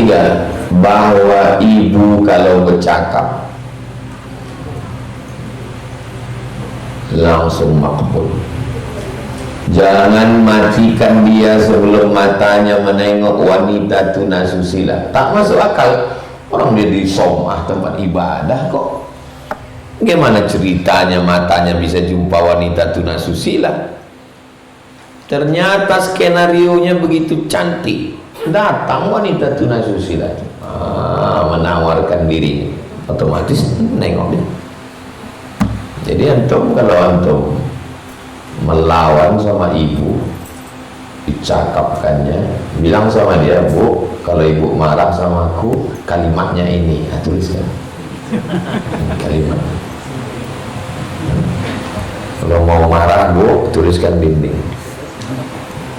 ketiga, bahwa ibu kalau bercakap langsung makbul. Jangan matikan dia sebelum matanya menengok wanita tunasusila. Tak masuk akal. Orang dia di somah, tempat ibadah kok. Gimana ceritanya matanya bisa jumpa wanita tunasusila? Ternyata skenarionya begitu cantik. Datang wanita tunasusila, menawarkan diri, otomatis nengok dia. Jadi antum, kalau antum melawan sama ibu, dicakapkannya, bilang sama dia, Bu, kalau ibu marah sama aku, kalimatnya ini, tuliskan kalimat. Kalau mau marah, Bu, tuliskan dinding.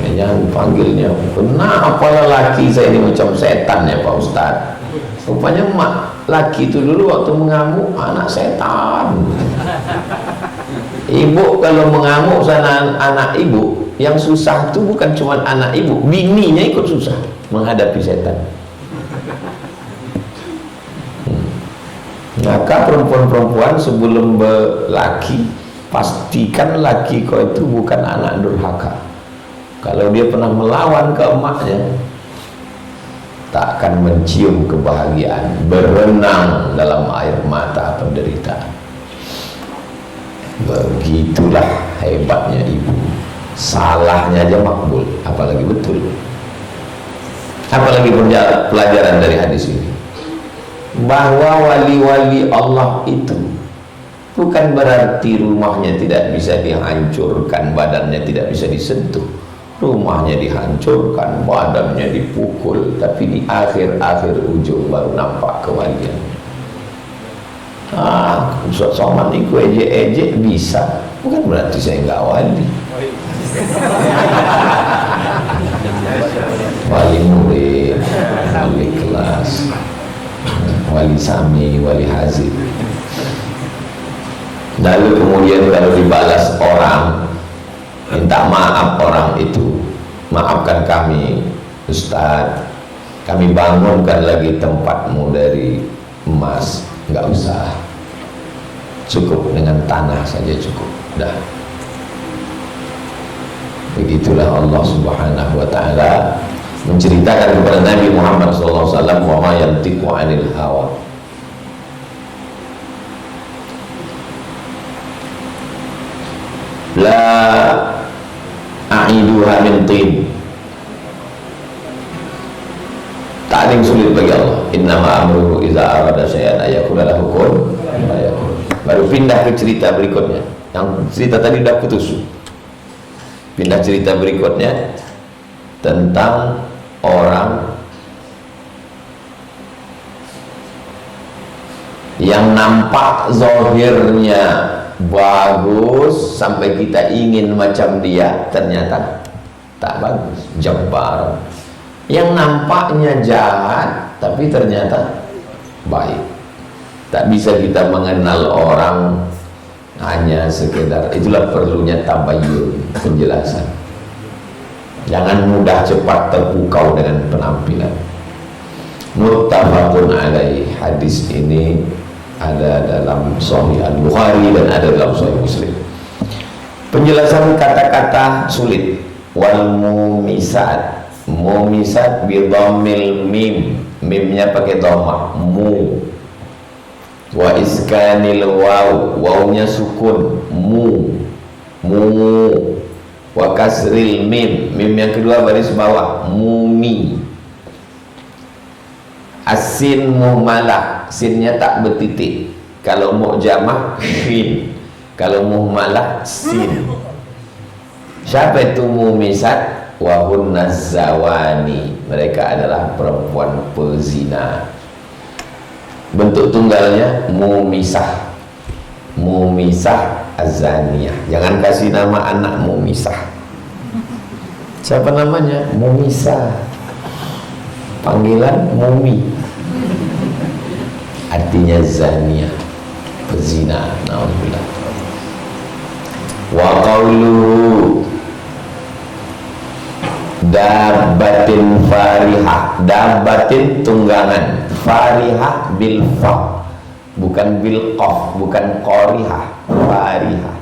Jangan panggilnya, kenapa lelaki saya ini macam setan ya Pak Ustadz? Rupanya laki itu dulu waktu mengamuk anak setan. Ibu kalau mengamuk sana anak ibu, yang susah itu bukan cuma anak ibu, bininya ikut susah menghadapi setan. Maka perempuan-perempuan sebelum berlaki, pastikan laki kau itu bukan anak durhaka. Kalau dia pernah melawan ke emaknya, tak akan mencium kebahagiaan, berenang dalam air mata penderitaan. Begitulah hebatnya ibu. Salahnya aja makbul, apalagi betul. Apalagi pelajaran dari hadis ini, bahwa wali-wali Allah itu bukan berarti rumahnya tidak bisa dihancurkan, badannya tidak bisa disentuh. Rumahnya dihancurkan, badannya dipukul, tapi di akhir-akhir ujung baru nampak kewalian. Ustaz Somad itu ejek-ejek bisa, bukan berarti saya nggak wali. Wali murid, wali kelas, wali sami, wali hazib. Lalu kemudian kalau dibalas orang, minta maaf orang itu, maafkan kami Ustaz, kami bangunkan lagi tempatmu dari emas. Enggak usah, cukup dengan tanah saja cukup, dah. Begitulah Allah Subhanahu wa ta'ala menceritakan kepada Nabi Muhammad SAW, wa ma yantiqu 'anil hawa. La a'iduha min tin. Tak ada yang sulit bagi Allah. Innama amruhu idza arada syai'an ayaqula lahu kun fayakun. Baru pindah ke cerita berikutnya. Yang cerita tadi sudah putus. Pindah cerita berikutnya tentang orang yang nampak zahirnya bagus sampai kita ingin macam dia, ternyata tak bagus, jabbar. Yang nampaknya jahat tapi ternyata baik. Tak bisa kita mengenal orang hanya sekedar, itulah perlunya tabayyun, penjelasan. Jangan mudah cepat terpukau dengan penampilan. Muttafaqun alaih. Hadis ini ada dalam Sahih Al-Bukhari dan ada dalam Sahih Muslim. Penjelasan kata-kata sulit. Wal mumisat. Mumisat bi dhammil mim. Mimnya pakai dhammah. Mu. Wa iskanil waw. Wawnya sukun. Mu. Mu. Wa kasril mim. Mim yang kedua baris bawah. Mumi. Asin muhmalah, sinnya tak bertitik. Kalau mu'jamah fin, kalau muhmalah sin. Siapa itu mumisat? Wahunna zawani. Mereka adalah perempuan pezina. Bentuk tunggalnya mumisah. Mumisah azaniyah. Jangan kasih nama anak mumisah. Siapa namanya? Mumisah. Panggilan mumi, artinya zania, pezina. Naudzubillah. Wa qauluhu, Dabbatin farihah, dabbatin tunggangan, farihah bil fa, bukan bil qaf, bukan qarihah, farihah.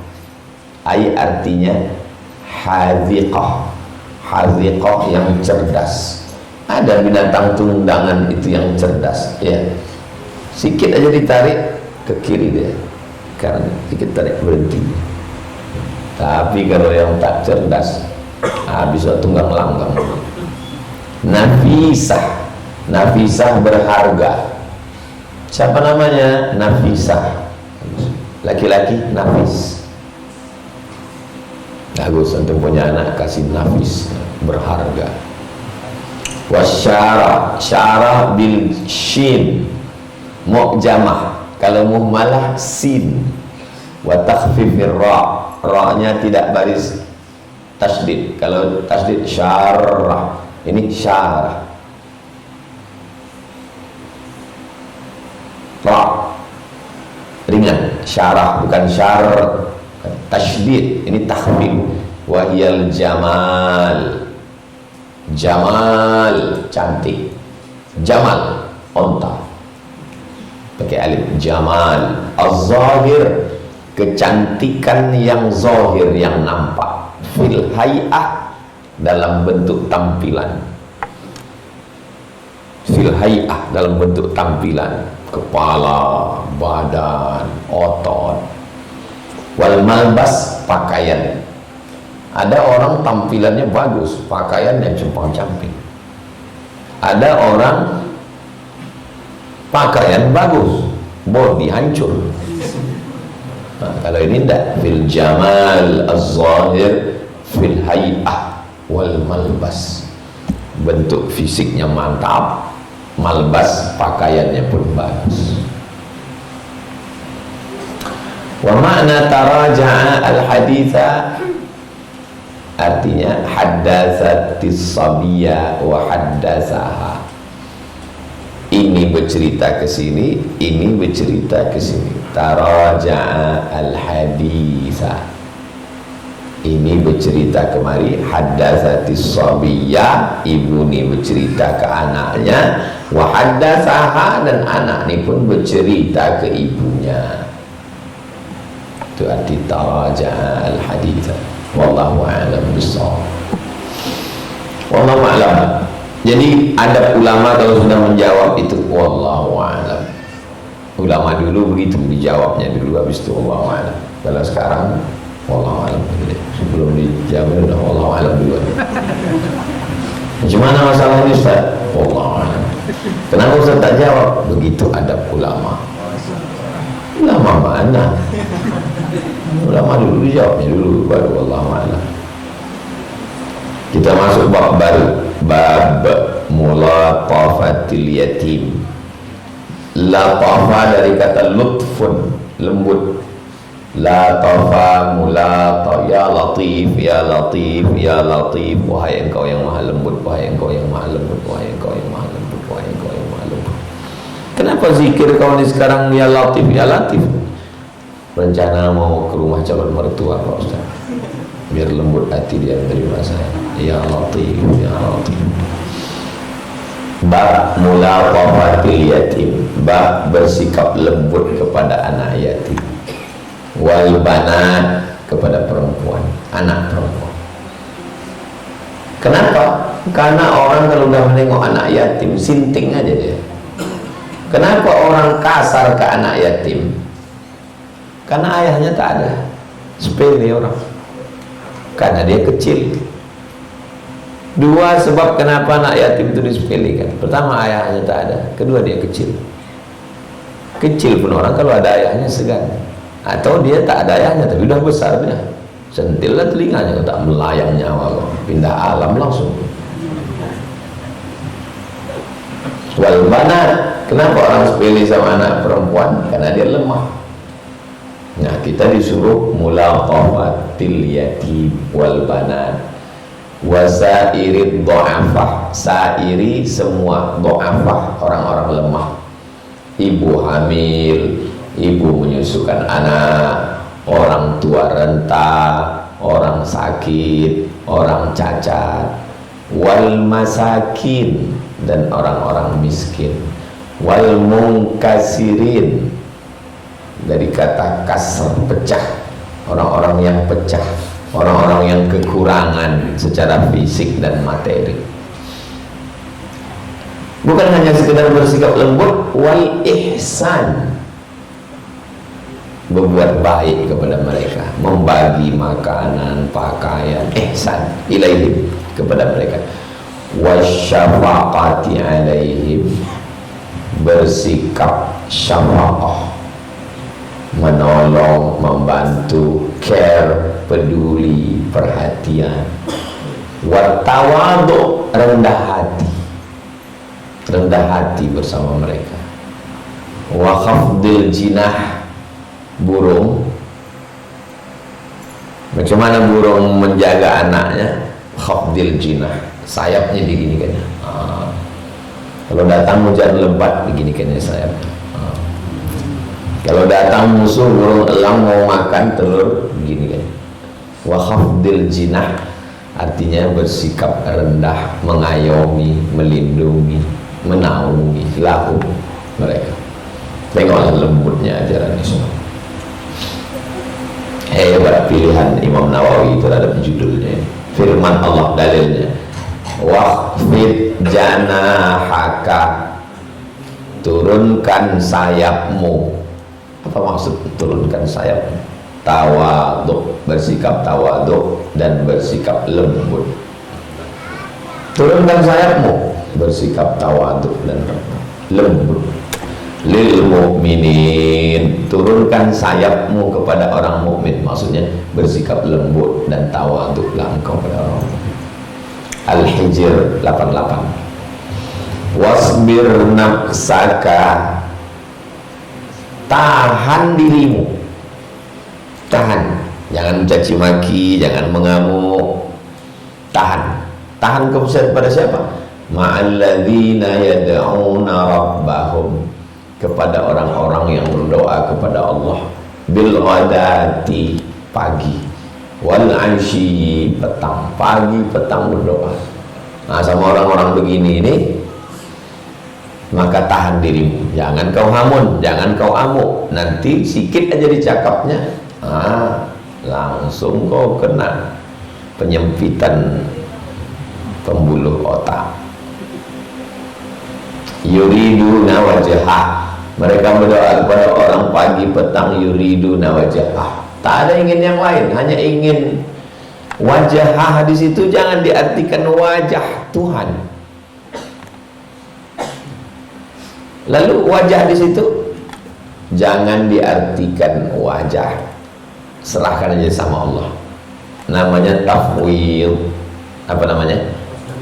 Ai artinya haziqah, haziqah yang cerdas. Ada binatang tunggangan itu yang cerdas, ya. Sikit aja ditarik ke kiri dia, karena sedikit tarik berhenti. Tapi kalau yang tak cerdas, bisa tunggang langgang. Nafisah, Nafisah berharga. Siapa namanya? Nafisah, laki-laki Nafis. Bagus, antum punya anak kasih Nafis, berharga. Wasyarah, syarah bil shin, mu'jamah. Kalau muhmalah sin. Wa takhfifir ra, ra-nya tidak baris tasdid. Kalau tasdid syarah, ini syarah. Ra ringan, syarah bukan syar. Tasdid ini takhfif. Wahyal jamal, jamal cantik, jamal onta pakai alif, jamal. Az-zahir kecantikan yang zahir, yang nampak. Fil hay'ah dalam bentuk tampilan, fil hay'ah dalam bentuk tampilan, kepala, badan, otot. Wal malbas pakaian. Ada orang tampilannya bagus, pakaiannya compang-camping. Ada orang pakaian bagus, body hancur. Nah, kalau ini tidak, fil jamal az-zahir fil hay'ah wal malbas, bentuk fisiknya mantap, malbas pakaiannya pun bagus. Wa ma'na taraja'a al-haditha artinya haddatsatis sabiyya wa haddatsaha. Ini bercerita ke sini, ini bercerita ke sini. Taraja'a al-haditha, ini bercerita kemari. Haddatsatis sabiyya, ibu ni bercerita ke anaknya. Wa haddatsaha, dan anak ni pun bercerita ke ibunya. Itu arti taraja'a al-haditha. Wallahu a'lam bissawab. Wallahu a'lam. Jadi adab ulama kalau sudah menjawab itu wallahu a'lam. Ulama dulu begitu dijawabnya dulu, habis itu wallahu a'lam. Kalau sekarang wallahu a'lam. Sebelum dijawab udah wallahu a'lam dulu. Gimana masalahnya Ustaz? Wallahu a'lam. Kenapa Ustaz tak jawab? Begitu adab ulama. Ulama mana? Ulama dulu dijawabnya dulu, baru wallahu a'lam. Kita masuk bab baru, bab mulatafatil yatim. Latafa dari kata lutfun, lembut. Latafa, mulata, ya latif, ya latif, ya latif. Wahai engkau yang maha lembut, wahai engkau yang maha lembut, wahai engkau yang maha lembut, wahai engkau yang maha lembut. Kenapa zikir kau ini sekarang ya latif, ya latif? Rencana mau ke rumah calon mertua Pak Ustaz, biar lembut hati dia menerima saya. Ya latif, ya latif. Bab mulatafatil yatim, bab bersikap lembut kepada anak yatim. Wal banat, kepada perempuan, anak perempuan. Kenapa? Karena orang kalau udah menengok anak yatim sinting aja dia. Kenapa orang kasar ke anak yatim? Karena ayahnya tak ada. Sepele orang, karena dia kecil. Dua sebab kenapa anak yatim itu disepelekan. Pertama, ayahnya tak ada. Kedua, dia kecil. Kecil pun orang kalau ada ayahnya segan. Atau dia tak ada ayahnya tapi udah besar dia, sentillah telinganya, kalau tak melayang nyawa, pindah alam langsung. Wal banat, kenapa orang sepele sama anak perempuan? Karena dia lemah. Nah, kita disuruh mulatafatil yatim wal banat wasairid dha'afah, sairi semua, dha'afah orang-orang lemah, ibu hamil, ibu menyusukan anak, orang tua renta, orang sakit, orang cacat. wal masakin, dan orang-orang miskin, wal munkasirin, dari kata kasr, pecah, orang-orang yang pecah, orang-orang yang kekurangan secara fisik dan materi. Bukan hanya sekedar bersikap lembut, wal ihsan, berbuat baik kepada mereka, membagi makanan, pakaian, ihsan ilaihim, kepada mereka, wasyafaqati alaihim, bersikap syafaqah, menolong, membantu, care, peduli, perhatian, watawadu, rendah hati bersama mereka, wa khafdil jinah, burung, bagaimana burung menjaga anaknya, khafdil jinah, sayapnya diginikan. Kalau datang hujan lebat, beginikan sayapnya. Kalau datang musuh burung elang mau makan telur, beginikan. Wa khafdil jinah, artinya bersikap rendah, mengayomi, melindungi, menaungi lahu mereka. Tengoklah lembutnya ajaran Islam. Hebat pilihan Imam Nawawi terhadap judulnya. Firman Allah, dalilnya, waqfid janahaka, turunkan sayapmu. Apa maksud turunkan sayapmu? Tawadhu, bersikap tawadhu dan bersikap lembut. Turunkan sayapmu, bersikap tawadhu dan lembut. Lil mu'minin, turunkan sayapmu kepada orang mukmin, maksudnya bersikap lembut dan tawadhulah engkau kepada orang mukmin. Al-Hijr 88. Wasbir nafsaka, tahan dirimu, tahan, jangan mencaci maki, jangan mengamuk, tahan kepada siapa? Ma'alladzina yad'una rabbahum, kepada orang-orang yang berdoa kepada Allah, bil ghadati, pagi, wal ansyi, petang, pagi petang berdoa. Nah, sama orang-orang begini ini, maka tahan dirimu, jangan kau hamun, jangan kau amuk, nanti sikit aja dicakapnya, langsung kau kena penyempitan pembuluh otak. Yuriduna wajhah, mereka berdoa kepada orang pagi petang, yuriduna wajhah, tak ada ingin yang lain, hanya ingin wajhah. Di situ jangan diartikan wajah Tuhan. Lalu wajah di situ jangan diartikan wajah, serahkan aja sama Allah. Namanya tafwid. Apa namanya?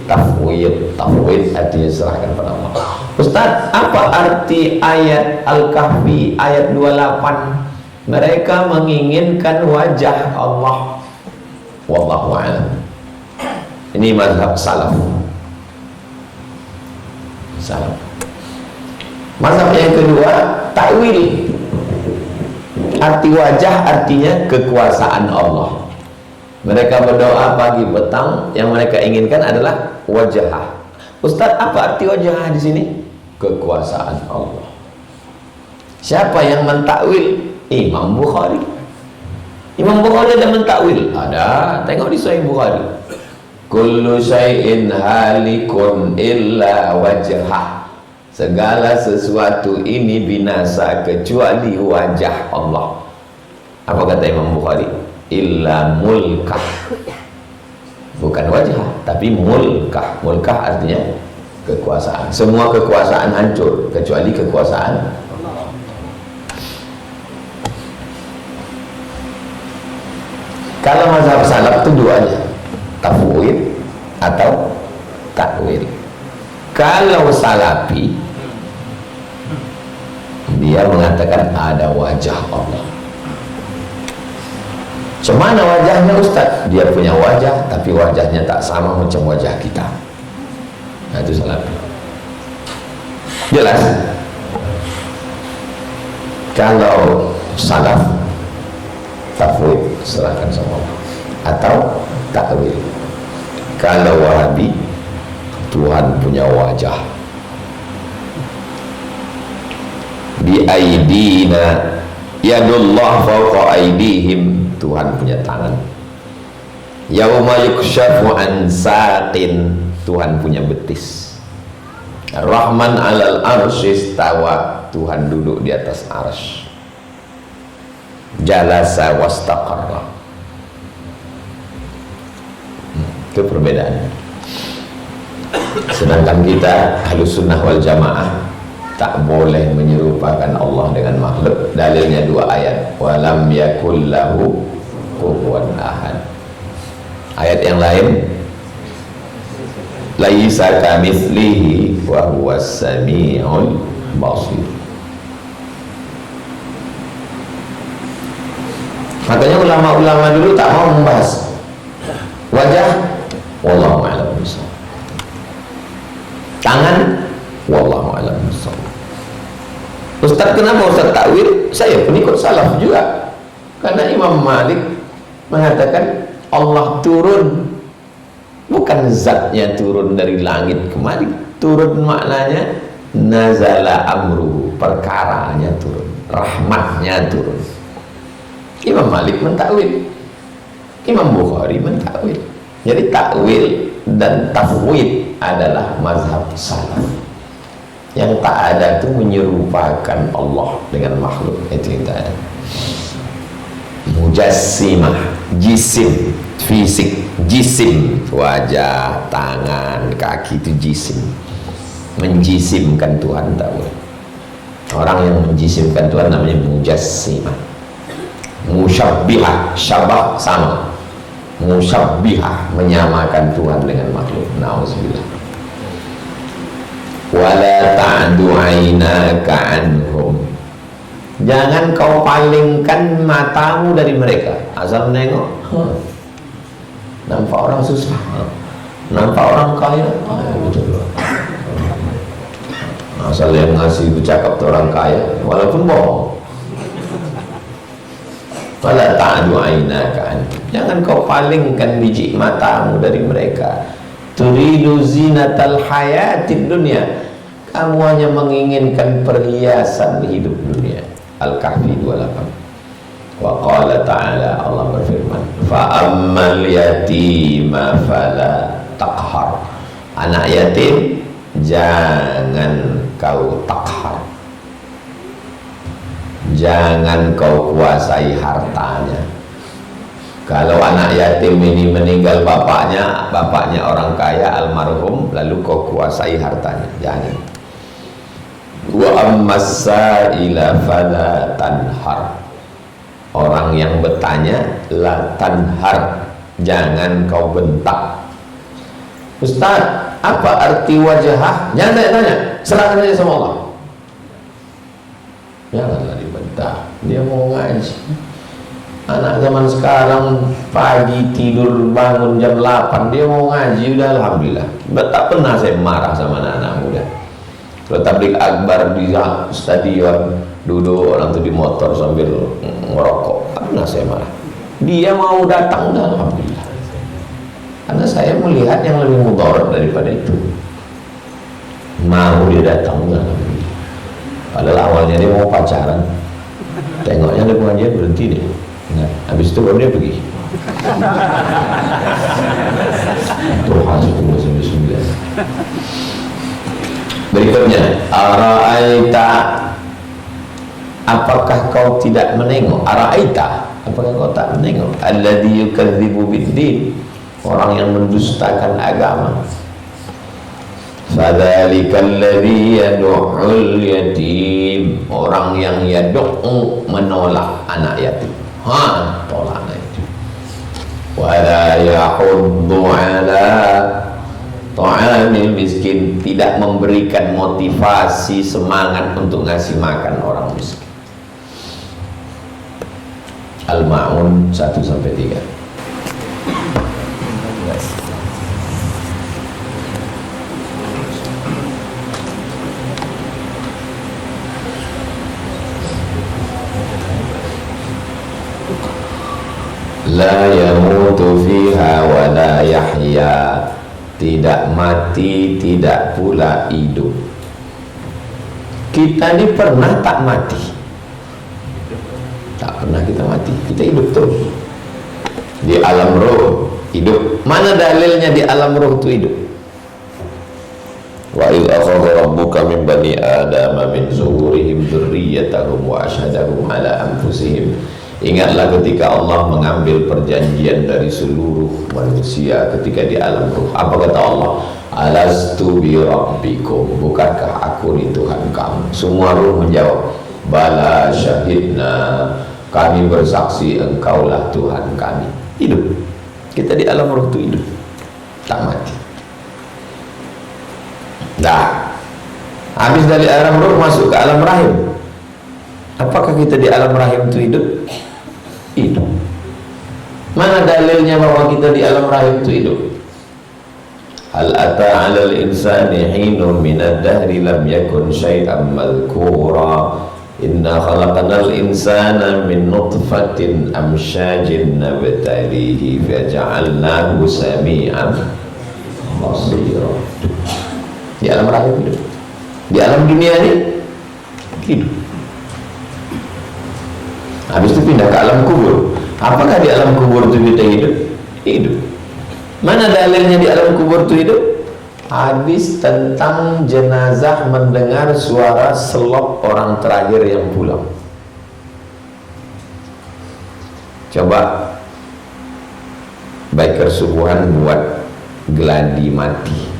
Tafwid. Tafwid artinya serahkan pada Allah. Ustaz, apa arti ayat Al-Kahfi ayat 28? Mereka menginginkan wajah Allah. Wallahu a'lam. Ini mazhab salaf. Mazhab yang kedua, takwil. Arti wajah artinya kekuasaan Allah. Mereka berdoa pagi petang, yang mereka inginkan adalah wajah. Ustaz, apa arti wajah di sini? Kekuasaan Allah. Siapa yang mentakwil? Imam Bukhari. Imam Bukhari ada mentakwil? Ada. Tengok di Sahih Bukhari. Kullu syai'in halikun illa wajhah. Segala sesuatu ini binasa kecuali wajah Allah. Apa kata Imam Bukhari? Illa mulkah, bukan wajah tapi mulkah. Mulkah artinya kekuasaan. Semua kekuasaan hancur kecuali kekuasaan Allah. Kalau mazhab salaf itu dua aja, tafwid atau takwil. Kalau salafi, dia mengatakan ada wajah Allah. Semana wajahnya Ustaz? Dia punya wajah, tapi wajahnya tak sama macam wajah kita. Nah, itu salafi. Jelas? Kalau salaf, tafwid, serahkan sama Allah, atau takwil. Kalau Wahabi, Tuhan punya wajah. Bi aidina, yadullah fawqa aidihim, Tuhan punya tangan. Yauma yukshafu an saqin, Tuhan punya betis. Rahman alal arsy istawa, Tuhan duduk di atas arsy. Jalasa wastaqarra. Itu perbedaannya. Sedangkan kita Ahlus Sunnah wal Jamaah tak boleh menyerupakan Allah dengan makhluk. Dalilnya 2 ayat. Walam yakul lahu kufuwan ahad. Ayat yang lain, laisa kamitslihi wa huwas samiul basir. Makanya ulama-ulama dulu tak mau membahas wajah, wallahu a'lam bishawab. Tangan, wallahu a'lam bishawab. Ustaz, kenapa Ustaz takwil? Saya pengikut salaf juga. Karena Imam Malik mengatakan Allah turun, bukan zatnya turun dari langit kemari. Turun maknanya nazala amruhu, perkaranya turun, rahmatnya turun. Imam Malik mentakwil, Imam Bukhari mentakwil. Jadi takwil dan tafwid adalah mazhab salaf. Yang tak ada itu menyerupakan Allah dengan makhluk, itu yang tak ada. Mujassimah, jisim, fisik, jisim, wajah, tangan, kaki, itu jisim. Menjisimkan Tuhan tak boleh. Orang yang menjisimkan Tuhan namanya mujassimah. Musyabbihah, syabah sama. Musyabbihah, menyamakan Tuhan dengan makhluk. Nauzubillah. Wala ta'du 'ainaka 'anhum, jangan kau palingkan matamu dari mereka. Asal nengok, nampak orang susah, nampak orang kaya, betul. Asal yang ngasih itu cakap tuh orang kaya, walaupun bohong. Wala ta'du 'ainaka, jangan kau palingkan biji matamu dari mereka. Turidu zinatal hayatid dunya, kamu hanya menginginkan perhiasan hidup dunia. Al-Kahfi 28. Wa qala ta'ala, Allah berfirman, fa ammal yatima fala taqhar, anak yatim jangan kau takhar, jangan kau kuasai hartanya. Kalau anak yatim ini meninggal bapaknya orang kaya almarhum, lalu kau kuasai hartanya, jangan. Wa ammas sa'ila fala tanhar, orang yang bertanya la tanhar, jangan kau bentak. Ustaz, apa arti wajah? Jangan tanya-tanya, serahkan saja sama Allah. Janganlah dibentak, dia mau ngaji. Anak zaman sekarang pagi tidur bangun jam 8, dia mau ngaji, udah alhamdulillah. Tak pernah saya marah sama anak-anak muda. Kalau tabligh akbar di stadion, duduk orang tuh di motor sambil ngerokok, tak pernah saya marah. Dia mau datang, udah alhamdulillah. Karena saya melihat yang lebih mudarat daripada itu. Mau dia datang, udah alhamdulillah. Padahal awalnya dia mau pacaran, tengoknya ada pengajian, berhenti deh. Nah, habis itu baru dia pergi. Tuhan sembilan. Berikutnya, ara'aita, apakah kau tidak menengok? Ara'aita, apakah kau tak menengok? Alladzi yukadzibu biddin, orang yang mendustakan agama. Fadzalikal ladzi yad'ul yatim, orang yang yad'u, menolak anak yatim. Tolaknya itu. Wala yahuddu ala ta'amil miskin, tidak memberikan motivasi, semangat untuk ngasih makan orang miskin. Al-Ma'un 1-3. La yamutu fiha wa la yahya, tidak mati, tidak pula hidup. Kita ini pernah tak mati? Tak pernah kita mati, kita hidup terus. Di alam roh hidup. Mana dalilnya di alam roh itu hidup? Wa idh akhadha rabbuka min bani adama min zuhurihim dzurriyyatahum wa asyhadahum ala anfusihim. Ingatlah ketika Allah mengambil perjanjian dari seluruh manusia ketika di alam ruh. Apa kata Allah? Alastu bi rabbikum, bukankah aku ni Tuhan kamu? Semua ruh menjawab, bala syahidna, kami bersaksi engkaulah Tuhan kami. Hidup. Kita di alam ruh itu hidup, tak mati. Dah, habis dari alam ruh masuk ke alam rahim. Apakah kita di alam rahim itu hidup? Hidup. Mana dalilnya bahwa kita di alam rahim itu hidup? Hal ata 'alal insani hinun minad dahri lam yakun syai'an madhkura. Inna khalaqnal insana min nutfatin amsyajin nabtalihi faja'alnahu sami'an basira. Di alam rahim hidup, di alam dunia ini hidup. Habis itu pindah ke alam kubur. Apakah di alam kubur itu kita hidup? Hidup. Mana dalilnya di alam kubur itu hidup? Hadis tentang jenazah mendengar suara selop orang terakhir yang pulang. Coba biker subuhan buat geladi mati,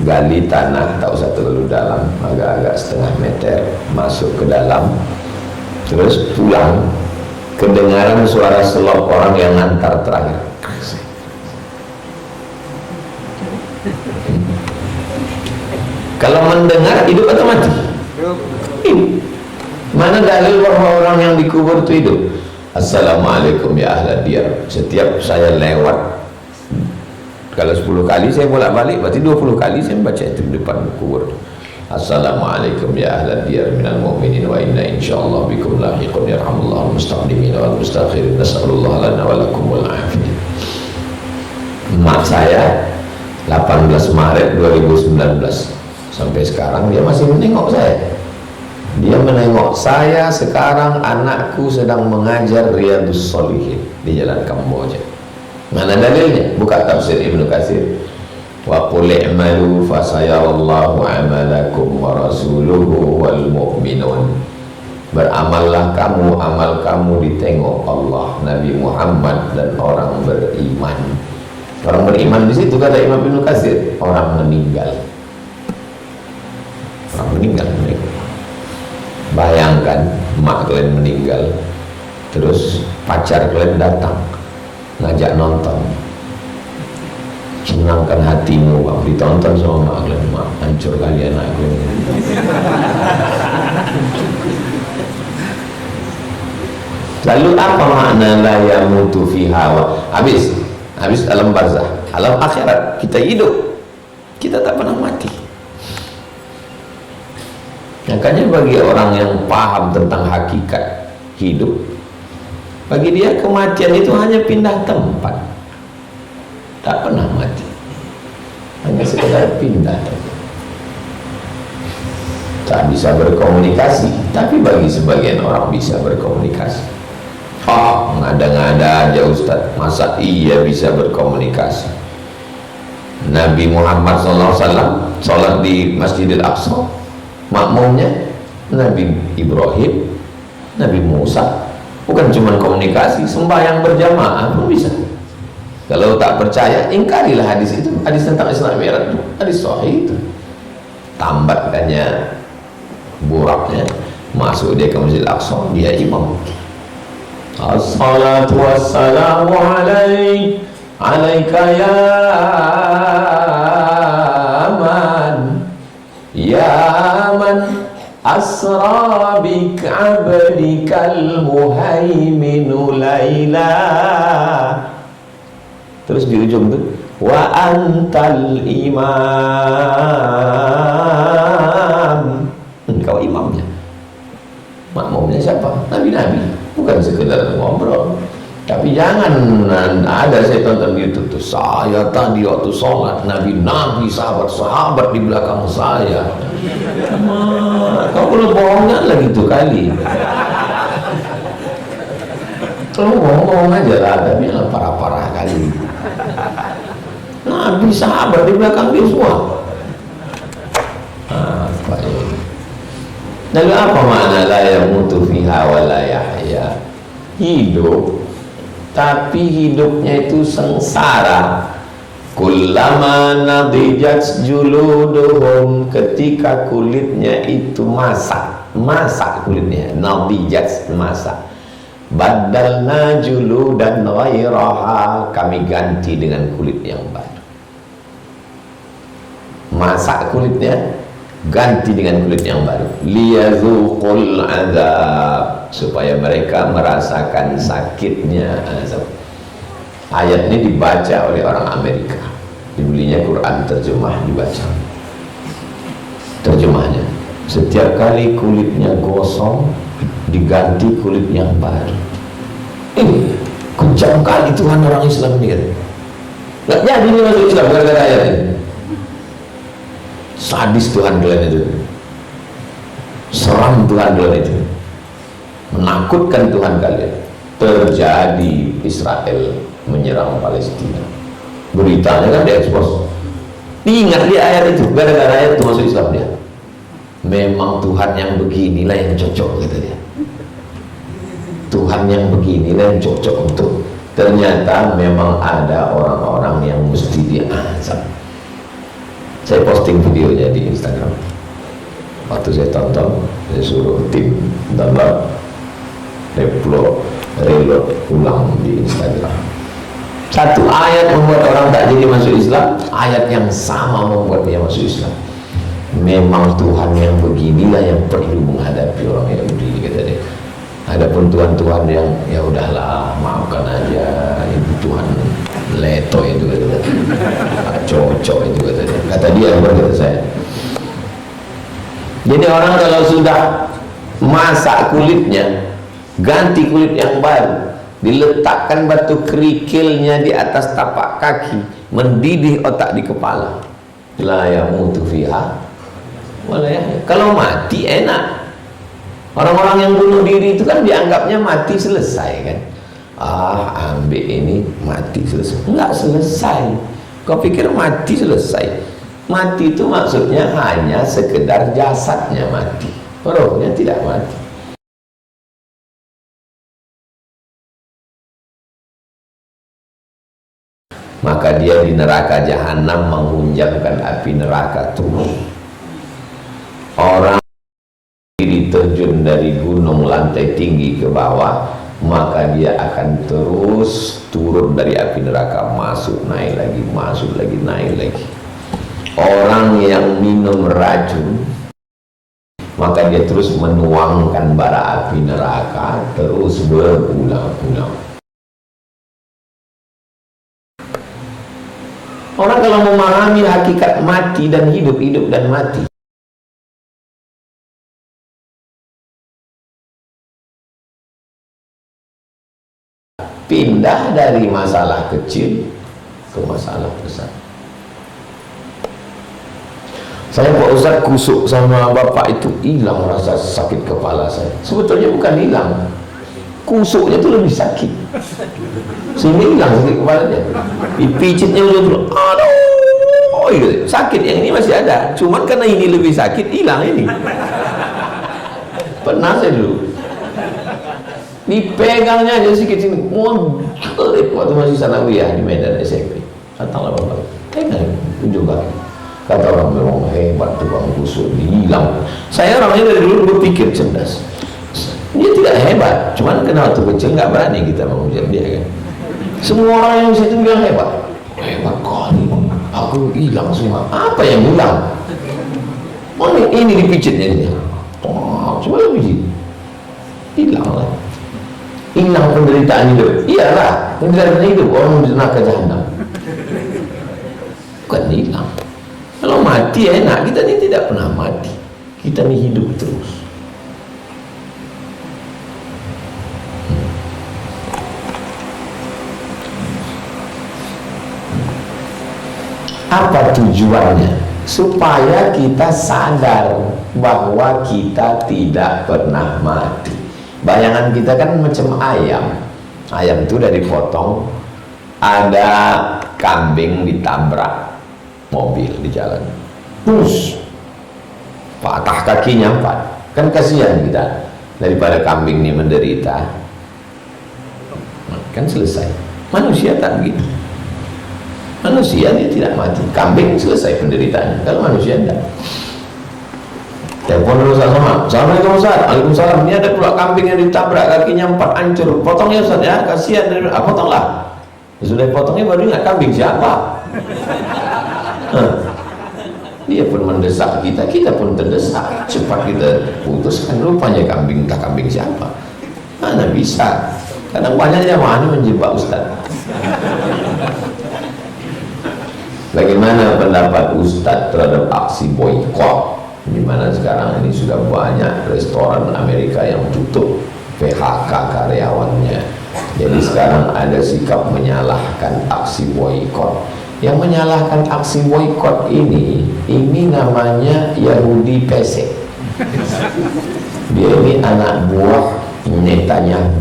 gali tanah, tak usah terlalu dalam, agak-agak setengah meter, masuk ke dalam, terus pulang, kedengaran suara selop orang yang ngantar terakhir. Kalau mendengar hidup atau mati? Hidup. Mana dalil bahwa orang yang dikubur itu hidup? Assalamualaikum ya ahla diyar. Setiap saya lewat, kalau 10 kali saya bolak-balik, berarti 20 kali saya baca itu di depan kubur. Assalamualaikum ya ahla diyar minal mu'minin wa inna insyaallah bikum lahiqun yarhamullahu mustaqdimin wal mustakhirin nas'alullah lana wa lakumul afiyah. Mak saya 18 Maret 2019 sampai sekarang dia masih menengok saya. Dia menengok saya sekarang, anakku sedang mengajar Riyadhus Shalihin di Jalan Kamboja. Mana dalilnya? Buka tafsir Ibnu Katsir. Wa qul i'malu fasayarallahu 'amalakum wa rasuluhu wal mu'minun. Beramallah kamu, amal kamu ditengok Allah, Nabi Muhammad dan orang beriman. Orang beriman di situ kata Imam Ibnu Katsir, orang meninggal. Orang meninggal mereka. Bayangkan mak kalian meninggal, terus pacar kalian datang ngajak nonton, senangkan hatimu bang, ditonton sama mak kalian, mak hancur kalian anak kalian. Lalu apa makna la yamutu fiha? Habis alam barzah, alam akhirat kita hidup, kita tak pernah mati. Makanya bagi orang yang paham tentang hakikat hidup, bagi dia kematian itu hanya pindah tempat, tak pernah mati, hanya sekedar pindah tempat. Tak bisa berkomunikasi, tapi bagi sebagian orang bisa berkomunikasi. Ngada-ngada aja Ustaz, masa iya bisa berkomunikasi? Nabi Muhammad SAW sholat di Masjidil Aqsa, makmumnya Nabi Ibrahim, Nabi Musa. Bukan cuma komunikasi, sembahyang berjamaah pun bisa. Kalau tak percaya, ingkarilah hadis itu, hadis tentang Isra Mi'raj itu, hadis sahih itu. Tambatkannya buraknya, masuk dia ke Masjidil Aqsa, dia imam. Assalatu wassalamu alaika ya man asra bik abdikal muhaiminu laila. Terus di ujung tuh wa antal imam, engkau imamnya. Makmumnya siapa? Nabi-nabi, bukan sekedar ngobrol. Tapi jangan ada saya tonton di YouTube tuh, saya tadi waktu sholat nabi sahabat di belakang saya. Kau perlu bohongan lagi tuh kali. Kalau bohong aja lah, tapi parah-parah kali. Nabi sahabat di belakang dia semua. Apa ini? Lalu apa makna la yamutu fiha wa la yahya? Hidup, tapi hidupnya itu sengsara. Kullama nadijat juluduhum, ketika kulitnya itu masak kulitnya, nadijat masak. Badalna juludan ghairaha, kami ganti dengan kulit yang baru. Masak kulitnya, ganti dengan kulit yang baru. Liyazuqul azab, supaya mereka merasakan sakitnya azab. Ayat ini dibaca oleh orang Amerika, dibelinya Quran terjemah, dibaca terjemahnya. Setiap kali kulitnya gosong, diganti kulit yang baru. Ini kejam kali Tuhan orang Islam ini kan. Nggak jadi ini masuk Islam gara-gara ayat ini. Sadis Tuhan kalian itu, seram Tuhan kalian itu, menakutkan Tuhan kalian. Terjadi Israel menyerang Palestina, beritanya kan diekspos. Diingat dia ayat itu, gara-gara ayat itu masuk Islam dia. Memang Tuhan yang beginilah yang cocok, kata dia. Tuhan yang beginilah yang cocok untuk. Ternyata memang ada orang-orang yang mesti diazab. Saya posting videonya di Instagram. Waktu saya tonton, saya suruh tim download, reload ulang di Instagram. Satu ayat membuat orang tak jadi masuk Islam, ayat yang sama membuat dia masuk Islam. Memang Tuhan yang beginilah yang perlu menghadapi orang Yahudi, kata dia. Adapun Tuhan-Tuhan yang ya udahlah, maafkan aja, itu Tuhan leto itu, kata dia. Cocok itu, kata dia. Kata dia, bukan kata saya. Jadi orang kalau sudah masak kulitnya, ganti kulit yang baru, diletakkan batu kerikilnya di atas tapak kaki, mendidih otak di kepala, la yamutu fiha wala yahya. Kalau mati enak. Orang-orang yang bunuh diri itu kan dianggapnya mati selesai kan. Ambil ini mati selesai. Enggak selesai. Kau pikir mati selesai? Mati itu maksudnya hanya sekedar jasadnya mati, rohnya tidak mati. Maka dia di neraka jahanam menghunjamkan api neraka terus. Orang diterjun dari gunung lantai tinggi ke bawah, maka dia akan terus turun dari api neraka, masuk naik lagi, masuk lagi, naik lagi. Orang yang minum racun, maka dia terus menuangkan bara api neraka terus berulang-ulang. Orang kalau memahami hakikat mati dan hidup, hidup dan mati, pindah dari masalah kecil ke masalah besar. Saya Pak Ustaz kusuk sama bapak itu, hilang rasa sakit kepala saya. Sebetulnya bukan hilang, kusuknya itu lebih sakit, sehingga hilang sakit kepalanya. Dipijitnya udah dulu, aduh, gitu. Sakit yang ini masih ada, cuman karena ini lebih sakit, hilang ini. Pernah saya dulu dipegangnya aja sedikit sini, waktu masih sanawiyah di Medan SMP. Datanglah bapak, pegang ujung kaki. Kata orang memang hebat tukang kusuk, hilang. Saya orangnya dari dulu berpikir cerdas. Dia tidak hebat, cuman kenal waktu kecil nggak berani kita mengujar dia kan. Semua orang yang situ bilang hebat, hebat kali, aku hilang semua. Apa yang hilang? Oh ini dipijitnya dia. Oh, cuma dipijit, hilang lah. Hilang penderitaan hidup. Iyalah, penderitaan hidup orang di neraka jahanam. Bukan hilang. Kalau mati enak, kita ini tidak pernah mati. Kita ini hidup terus. Apa tujuannya? Supaya kita sadar bahwa kita tidak pernah mati. Bayangan kita kan macam ayam. Ayam itu udah dipotong, ada kambing ditabrak mobil di jalan, terus patah kakinya 4. Kan kasihan kita, daripada kambing ini menderita, kan selesai. Manusia tak begitu. Manusia dia tidak mati, kambing selesai penderitaannya. Kalau manusia tidak. Telepon dulu sama, Assalamualaikum Ustaz. Waalaikumsalam. Ini ada pula kambing yang ditabrak, kakinya 4 hancur. Potong ya Ustaz ya, kasihan. Potonglah. Sudah potongnya baru ingat kambing siapa. Dia pun mendesak kita, kita pun terdesak. Cepat kita putuskan. Rupanya kambing, entah kambing siapa. Mana bisa. Kadang banyak jamaah menjebak Ustaz. Bagaimana pendapat Ustadz terhadap aksi boykot, di mana sekarang ini sudah banyak restoran Amerika yang tutup, PHK karyawannya. Jadi sekarang ada sikap menyalahkan aksi boykot. Yang menyalahkan aksi boykot ini namanya Yahudi PC. Dia ini anak buah Netanyahu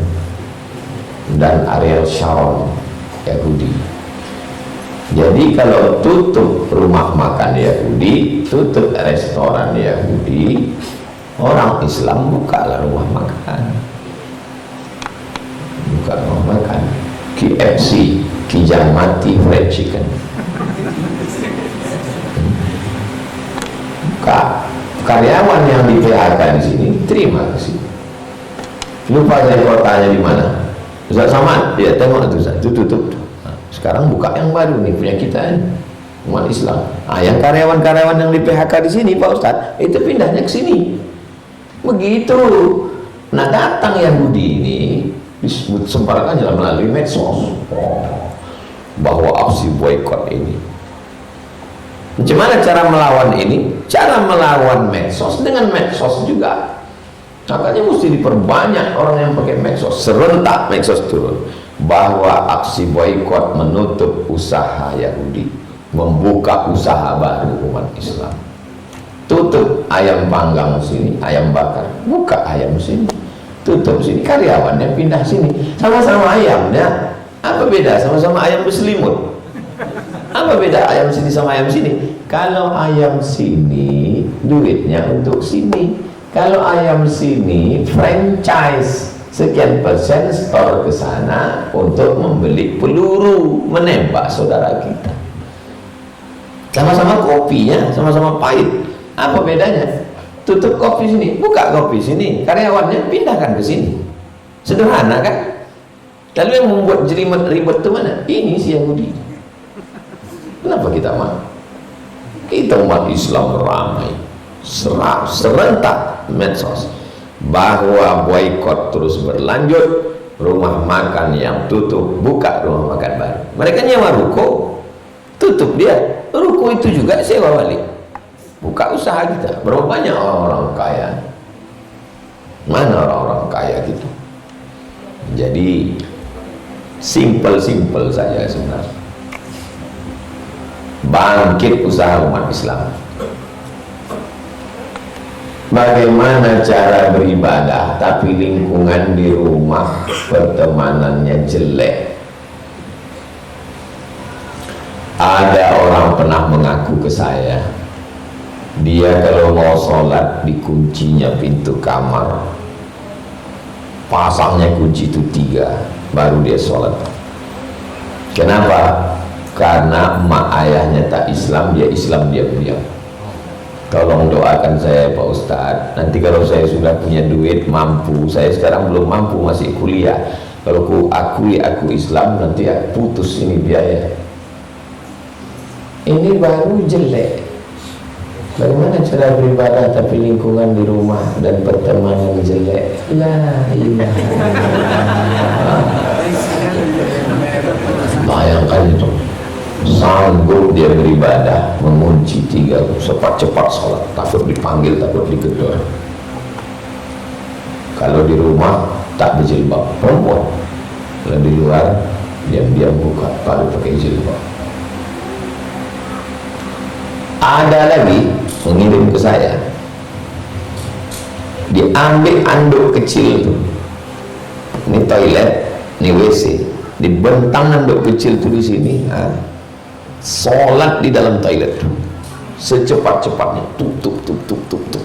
dan Ariel Sharon, Yahudi. Jadi kalau tutup rumah makan Yahudi, tutup restoran Yahudi, orang Islam bukalah rumah makan. Buka rumah makan. KFC, Kijang Mati Fried Chicken. Buka. Karyawan yang di PHK di sini terima kasih. Lupa saya kotanya di mana. Ustaz Samad, dia tengok itu Ustaz, itu tutup. Sekarang buka yang baru nih punya kita umat Islam. Yang karyawan-karyawan yang di PHK di sini Pak Ustadz, itu pindahnya ke sini. Begitu. Nah datang Yahudi ini disebut semparkan jalan melalui medsos bahwa aksi boykot ini. Macam mana cara melawan ini? Cara melawan medsos dengan medsos juga. Makanya mesti diperbanyak orang yang pakai medsos, serentak medsos turun. Bahwa aksi boykot menutup usaha Yahudi, membuka usaha baru umat Islam. Tutup ayam panggang sini, ayam bakar, buka ayam sini, tutup sini, karyawannya pindah sini. Sama-sama ayamnya, apa beda? Sama-sama ayam berselimut. Apa beda ayam sini sama ayam sini? Kalau ayam sini duitnya untuk sini, kalau ayam sini franchise sekian persen store ke sana untuk membeli peluru menembak saudara kita. Sama-sama kopinya, sama-sama pahit. Apa bedanya? Tutup kopi sini, buka kopi sini, karyawannya pindahkan ke sini. Sederhana kan? Lalu yang membuat jelimet ribet itu mana? Ini si Yahudi. Kenapa kita mau? Kita umat Islam ramai, serentak medsos bahwa boykot terus berlanjut, rumah makan yang tutup, buka rumah makan baru. Mereka nyewa ruko, tutup dia, ruko itu juga sewa balik, buka usaha kita. Berapa banyak orang-orang kaya? Mana orang-orang kaya kita? Jadi simple saja sebenarnya. Bangkit usaha umat Islam. Bagaimana cara beribadah tapi lingkungan di rumah pertemanannya jelek? Ada orang pernah mengaku ke saya, dia kalau mau sholat dikuncinya pintu kamar, pasangnya kunci itu 3, baru dia sholat. Kenapa? Karena emak ayahnya tak Islam, dia Islam diam-diam. Tolong doakan saya Pak Ustadz, nanti kalau saya sudah punya duit, mampu. Saya sekarang belum mampu, masih kuliah. Kalau aku akui aku Islam, nanti aku putus ini biaya. Ini baru jelek. Bagaimana cara beribadah tapi lingkungan di rumah dan pertemanan jelek? La ilaha illallah. Bayangkan itu. Sanggup dia beribadah, mengunci 3, cepat-cepat sholat, takut dipanggil, takut digedor. Kalau di rumah tak berjilbab, perempuan. Kalau di luar diam-diam buka, baru pakai jilbab. Ada lagi mengirim ke saya, diambil anduk kecil tuh, ini toilet, ini WC, dibentang anduk kecil tuh di sini, sholat di dalam toilet tuh secepat-cepatnya, tuk tuk tuk tuk tuk tuk,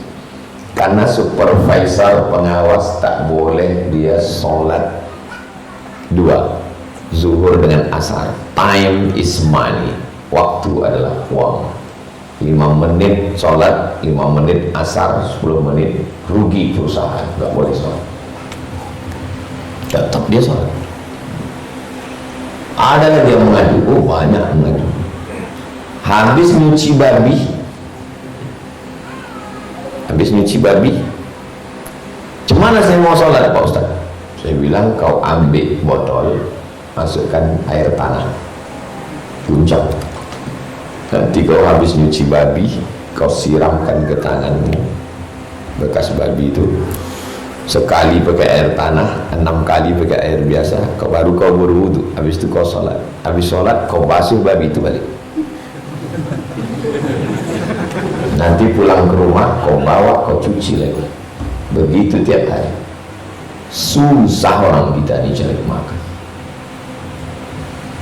karena supervisor pengawas tak boleh dia sholat dua, zuhur dengan asar. Time is money, waktu adalah uang. 5 menit sholat, 5 menit asar, 10 menit rugi perusahaan, nggak boleh sholat. Tetap dia sholat. Ada lagi yang mengadu, oh banyak mengadu. Habis nyuci babi, cemana saya mau sholat Pak Ustaz? Saya bilang kau ambil botol, masukkan air tanah, guncang. Nanti kau habis nyuci babi, kau siramkan ke tanganmu bekas babi itu, sekali pakai air tanah, 6 kali pakai air biasa, baru kau berwudu. Habis itu kau sholat. Habis sholat kau basuh babi itu balik. Nanti pulang ke rumah kau bawa, kau cuci lagi. Begitu tiap hari. Susah orang kita ini cari makan.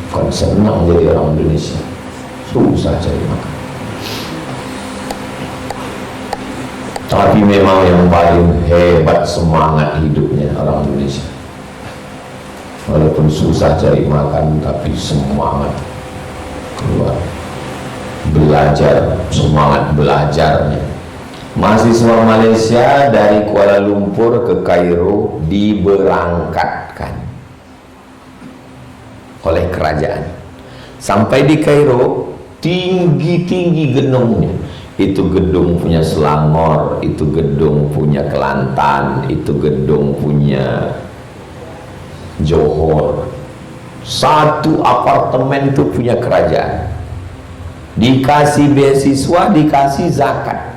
Kan senang jadi orang Indonesia, susah cari makan. Tapi memang yang paling hebat semangat hidupnya orang Indonesia. Walaupun susah cari makan, tapi semangat keluar belajar, semangat belajarnya. Mahasiswa Malaysia dari Kuala Lumpur ke Kairo diberangkatkan oleh kerajaan. Sampai di Kairo, tinggi-tinggi gedungnya. Itu gedung punya Selangor, itu gedung punya Kelantan, itu gedung punya Johor. Satu apartemen itu punya kerajaan. Dikasih beasiswa, dikasih zakat.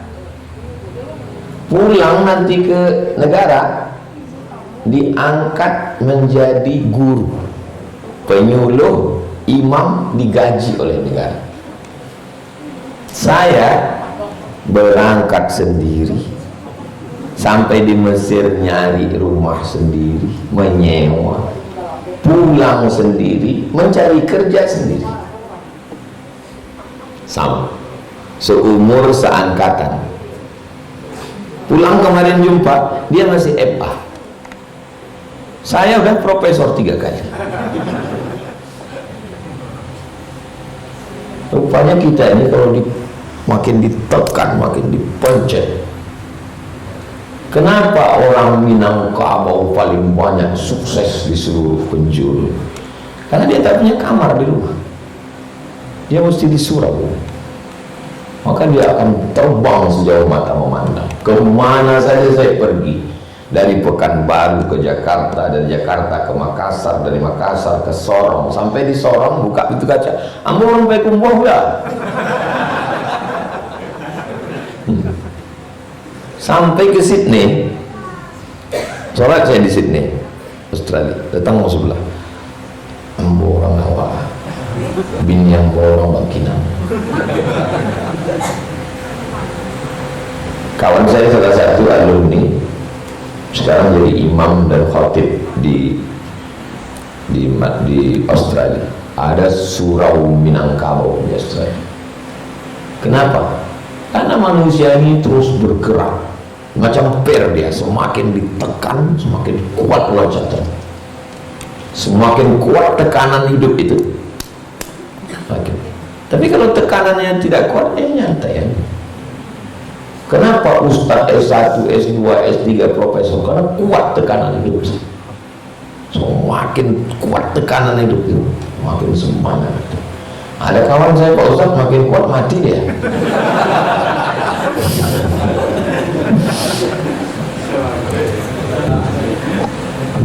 Pulang nanti ke negara, diangkat menjadi guru, penyuluh, imam, digaji oleh negara. Saya berangkat sendiri, sampai di Mesir nyari rumah sendiri, menyewa, pulang sendiri, mencari kerja sendiri. Sama, seumur seangkatan. Pulang kemarin jumpa, dia masih FA. Saya udah profesor 3 kali. Rupanya kita ini kalau makin ditekan, makin dipencet. Kenapa orang Minangkabau paling banyak sukses di seluruh penjuru? Karena dia tak punya kamar di rumah. Dia mesti di surau. Maka dia akan terbang sejauh mata memandang. Kemana saja saya pergi, dari Pekanbaru ke Jakarta, dari Jakarta ke Makassar, dari Makassar ke Sorong, sampai di Sorong buka pintu kaca, ambil sampai kumbuh ya. Sampai ke Sydney, sholat saya di Sydney, Australia. Datang mau sebelah, ambil orang awak, bini yang bawa orang Bangkinang. Kawan saya salah satu alumni sekarang jadi imam dan khatib di Australia. Ada surau Minangkabau di Australia. Kenapa? Karena manusia ini terus bergerak macam per, dia semakin ditekan semakin kuat loncatan, semakin kuat tekanan hidup itu. Tapi kalau tekanannya tidak kuat, nyantai ya. Kenapa Ustadz S1, S2, S3, Profesor? Karena kuat tekanan hidup. Semakin kuat tekanan hidup itu, makin semangat. Ada kawan saya Pak Ustadz makin kuat mati dia.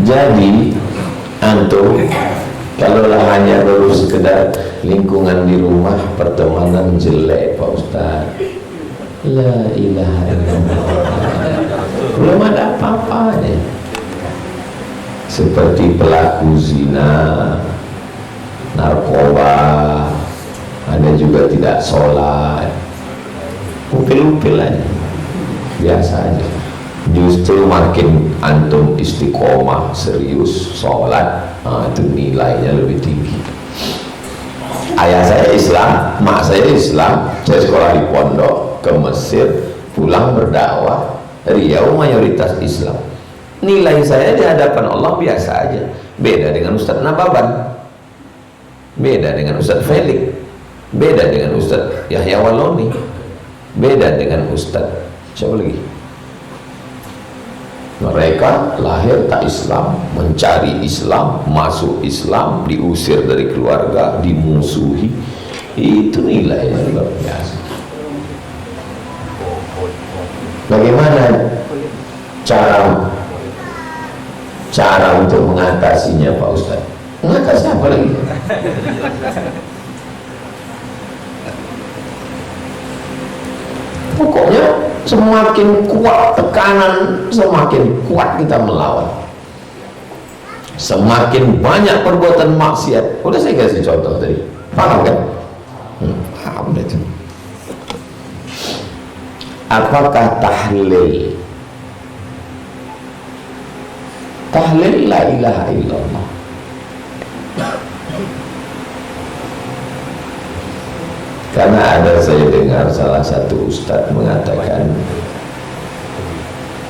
Jadi antum kalaulah hanya baru sekedar lingkungan di rumah, pertemanan jelek Pak Ustadz, la ilaha illallah, belum ada apa-apanya. Seperti pelaku zina, narkoba, ada juga tidak sholat, upil-upil aja, biasa aja. Justru makin antum istiqomah serius sholat, itu nilainya lebih tinggi. Ayah saya Islam, mak saya Islam, saya sekolah di pondok, ke Mesir, pulang berdakwah, Riau mayoritas Islam. Nilai saya di hadapan Allah biasa aja. Beda dengan Ustadz Nababan, beda dengan Ustadz Felix, beda dengan Ustadz Yahya Waloni, beda dengan Ustadz siapa lagi. Mereka lahir tak Islam, mencari Islam, masuk Islam, diusir dari keluarga, dimusuhi. Itu nilainya luar biasa. Bagaimana cara untuk mengatasinya Pak Ustaz? Mengatasi apa lagi? Pokoknya semakin kuat tekanan, semakin kuat kita melawan. Semakin banyak perbuatan maksiat. Udah saya kasih contoh tadi, paham kan? Paham itu. Apakah tahlil la ilaha illallah karena ada saya dengar salah satu ustadz mengatakan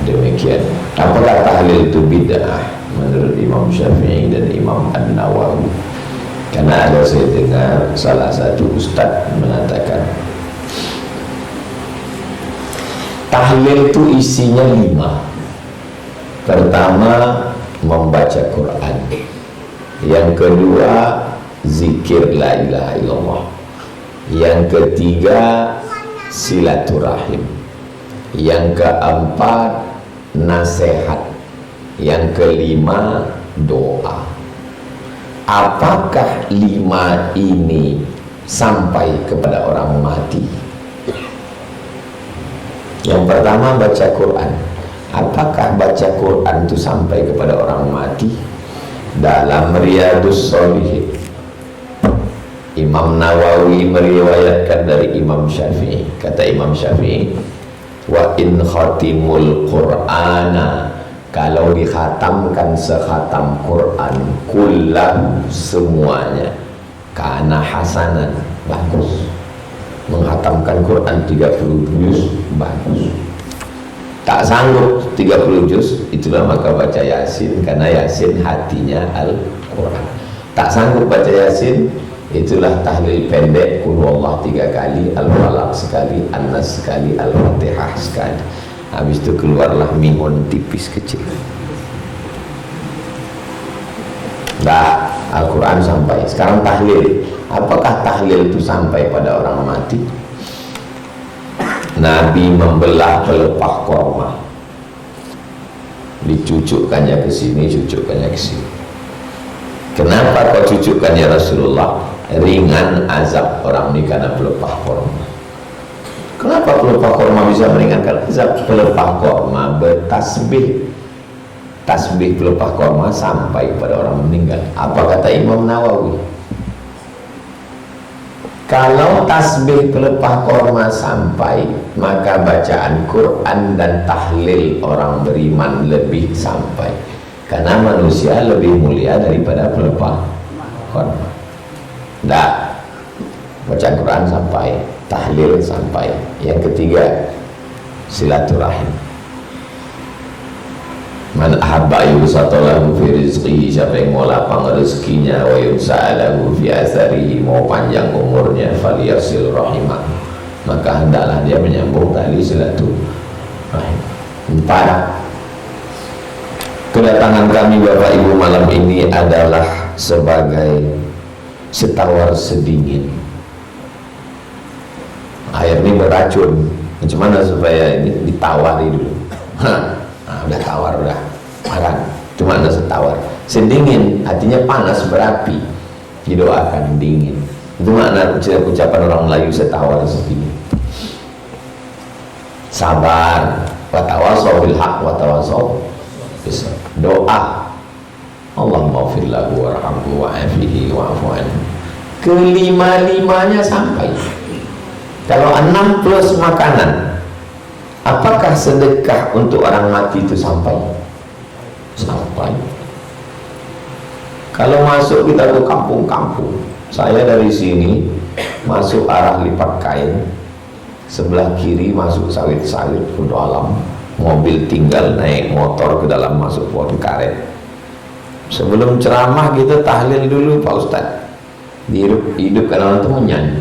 demikian. Apakah tahlil itu bid'ah menurut Imam Syafi'i dan Imam An-Nawawi? Karena ada saya dengar salah satu ustadz mengatakan tahlil itu isinya 5. Pertama, membaca Quran. Yang kedua, zikir la ilaha illallah. Yang ketiga, silaturahim. Yang keempat, nasihat. Yang kelima, doa. Apakah 5 ini sampai kepada orang mati? Yang pertama, baca Quran. Apakah baca Quran itu sampai kepada orang mati? Dalam Riyadhus Shalihin, Imam Nawawi meriwayatkan dari Imam Syafi'i. Kata Imam Syafi'i, wa in khatimul Qur'ana, kalau dikhatamkan sekhatam Quran, kullahu, semuanya, kana hasanan, bagus. Menghatamkan Quran 30 juz, bagus. Tak sanggup 30 juz, itulah maka baca Yasin, karena Yasin hatinya Al-Quran. Tak sanggup baca Yasin, itulah tahlil pendek, Qul huwallah 3 kali, Al-Falaq sekali, An-Nas sekali, Al-Fatihah sekali. Habis itu keluarlah mihun tipis kecil. Dah, Al-Quran sampai. Sekarang tahlil. Apakah tahlil itu sampai pada orang mati? Nabi membelah pelepah korma, dicucukkannya ke sini, cucukkannya ke sini. Kenapa kau cucukkan ya Rasulullah? Ringan azab orang ini karena pelepah korma. Kenapa pelepah korma bisa meringankan azab? Pelepah korma bertasbih. Tasbih pelepah korma sampai pada orang meninggal. Apa kata Imam Nawawi? Kalau tasbih pelepah korma sampai, maka bacaan Quran dan tahlil orang beriman lebih sampai. Karena manusia lebih mulia daripada pelepah korma. Tidak, bacaan Quran sampai, tahlil sampai. Yang ketiga, silaturahim. Man ahabba yusatalahu fi rizqihi, siapa yang mau lapang rezekinya, wa yusa'alahu fi asarihi, mau panjang umurnya, falyasil rahimah, maka hendaklah dia menyambung tali silaturahim. 4. Kedatangan kami Bapak Ibu malam ini adalah sebagai setawar sedingin. Air ini beracun, macam mana supaya ini ditawari dulu? Udah tawar, udah marah, cuma ada setawar. Sedingin artinya panas berapi, didoakan dingin. Itu makna ucapan orang Melayu setawar sedingin. Sabar, watawasau bil haq, watawasau bis doa. Allahumma ighfir lahu warhamhu wa'afihi wa'fu anhu. Kelima-limanya sampai. Kalau 6 plus makanan, apakah sedekah untuk orang mati itu sampai? Sampai. Kalau masuk kita ke kampung-kampung, saya dari sini masuk arah Lipat Kain, sebelah kiri masuk sawit-sawit untuk alam, mobil tinggal naik motor ke dalam masuk pohon karet. Sebelum ceramah kita tahlil dulu Pak Ustadz, hidupkan orang itu menyanyi,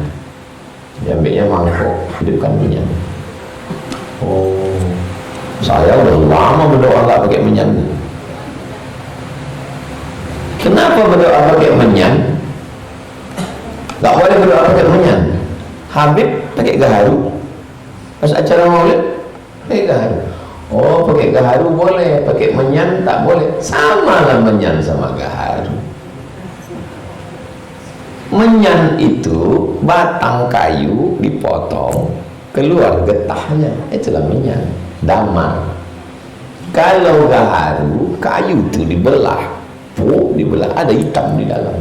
diambilnya mangkok, hidupkan menyanyi. Oh, saya udah lama berdoa nggak pakai menyanyi. Kenapa berdoa pakai menyan? Gak boleh berdoa pakai menyan. Habib pakai gaharu. Pas acara maulid pakai gaharu. Oh, pakai gaharu boleh, pakai menyan tak boleh. Sama lah menyan sama gaharu. Menyan itu batang kayu dipotong, keluar getahnya, itulah menyan. Damar. Kalau gaharu, kayu itu dibelah, dibelah, ada hitam di dalam.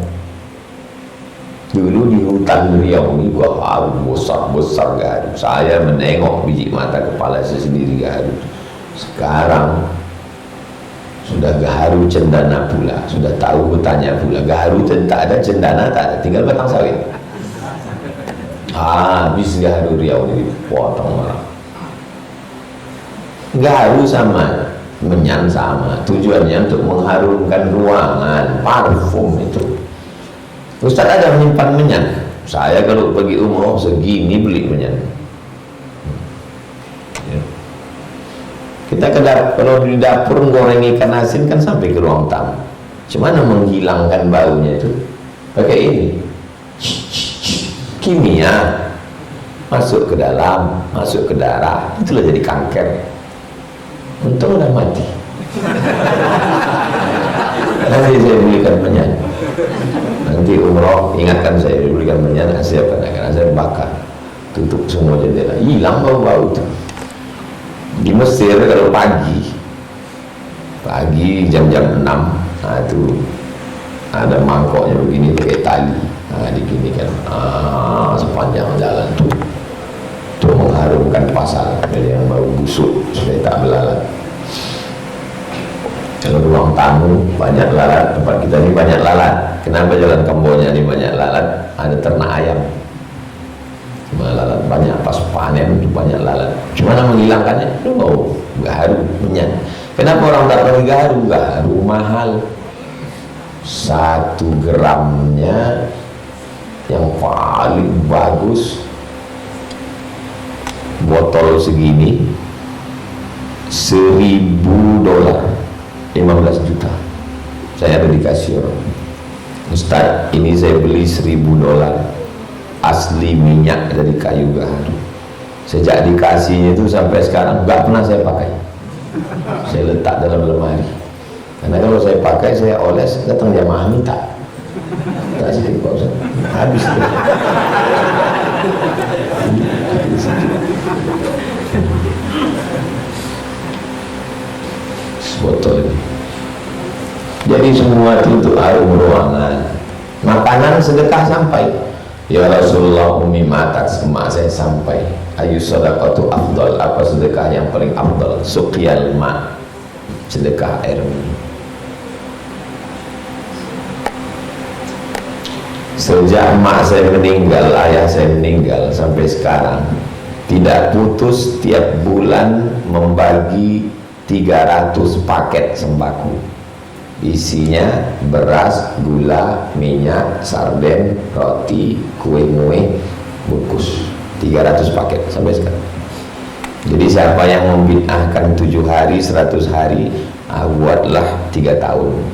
Dulu di hutan Riau ini gaharu besar-besar gaharu. Saya menengok biji mata kepala saya sendiri gaharu. Sekarang sudah gaharu cendana pula, sudah tahu bertanya pula. Gaharu tak ada, cendana tak ada, tinggal batang sawit. Habis gaharu Riau ini potong malah. Gaharu sama menyan sama, tujuannya untuk mengharumkan ruangan, parfum itu. Ustaz ada menyimpan menyan. Saya kalau pergi umroh segini beli menyan. Ya. Kita kalau di dapur goreng ikan asin kan sampai ke ruang tamu. Gimana menghilangkan baunya itu? Pakai ini, kimia, masuk ke dalam, masuk ke darah, itulah jadi kanker. Untung udah mati. Nanti saya belikan menyan. Nanti umroh ingatkan saya belikan menyan, siapkan, karena saya bakar, tutup semua jendela, hilang bau-bau itu. Di Mesir kalau pagi jam-jam 6, nah itu ada mangkoknya begini pakai tali, nah diginikan, sepanjang jalan tuh. Untuk mengharumkan pasar dari yang bau busuk supaya tak belalat. Kalau ruang tamu banyak lalat, tempat kita ini banyak lalat. Kenapa jalan Kamboja ini banyak lalat? Ada ternak ayam. Cuma lalat banyak, pas panen itu banyak lalat. Cuma menghilangkannya, oh, gaharu, menyan. Kenapa orang tak pakai gaharu? Gaharu mahal. 1 gramnya yang paling bagus, botol segini, $1.000, 15 juta. Saya ada dikasih orang, Ustaz, ini saya beli $1.000, asli minyak dari kayu gaharu. Sejak dikasihnya itu sampai sekarang nggak pernah saya pakai. Saya letak dalam lemari, karena kalau saya pakai, saya oles, datang jamaah minta. Tak sedikit Pak Ustaz, habis tuh. Botol ini. Jadi semua itu untuk harum ruangan. Makanan sedekah sampai. Ya Rasulullah, umi matak emak saya sampai. Ayu sedekah itu afdal, apa sedekah yang paling afdal? Suqyal ma, sedekah air minum. Sejak emak saya meninggal, ayah saya meninggal, sampai sekarang tidak putus tiap bulan membagi 300 paket sembako. Isinya beras, gula, minyak, sarden, roti, kue-kue, bungkus. 300 paket sampai sekarang. Jadi siapa yang membid'ahkan 7 hari, 100 hari, buatlah 3 tahun.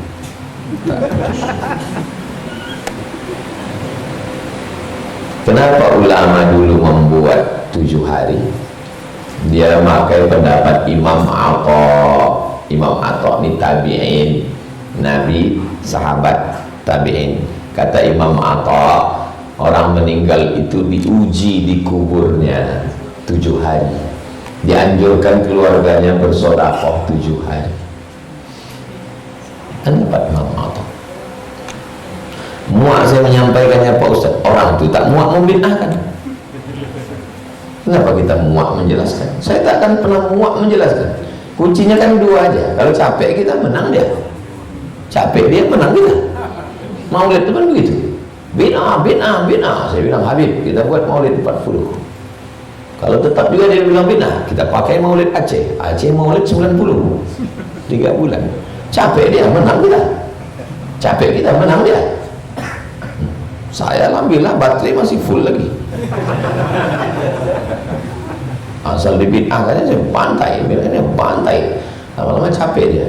Kenapa ulama dulu membuat 7 hari? Dia memakai pendapat Imam Atta ini tabi'in, Nabi, sahabat, tabi'in. Kata Imam Atta, orang meninggal itu diuji di kuburnya 7 hari. Dianjurkan keluarganya bersedekah 7 hari. Pendapat Imam Atta. Muak saya menyampaikannya Pak Ustaz, orang itu tak muak membid'ahkan. Kenapa kita muak menjelaskan? Saya tak akan pernah muak menjelaskan. Kuncinya kan dua aja. Kalau capek kita, menang dia. Capek dia, menang kita. Maulid itu kan begitu. Bid'ah, bid'ah, bid'ah. Saya bilang, Habib, kita buat maulid 40. Kalau tetap juga dia bilang bid'ah, kita pakai maulid Aceh. Aceh maulid 90. 3 bulan. Capek dia, menang kita. Capek kita, menang dia. Saya alhamdulillah baterai masih full lagi. Asal di bid'ah katanya saya bantai, bilangnya bantai. Lama-lama capek dia.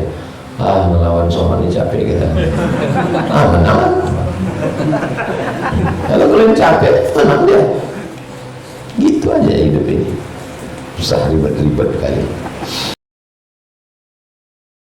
Melawan soal ini capek kita. Menang. Kalau kalian capek, menang dia. Gitu aja hidup ini. Susah ribet-ribet kali.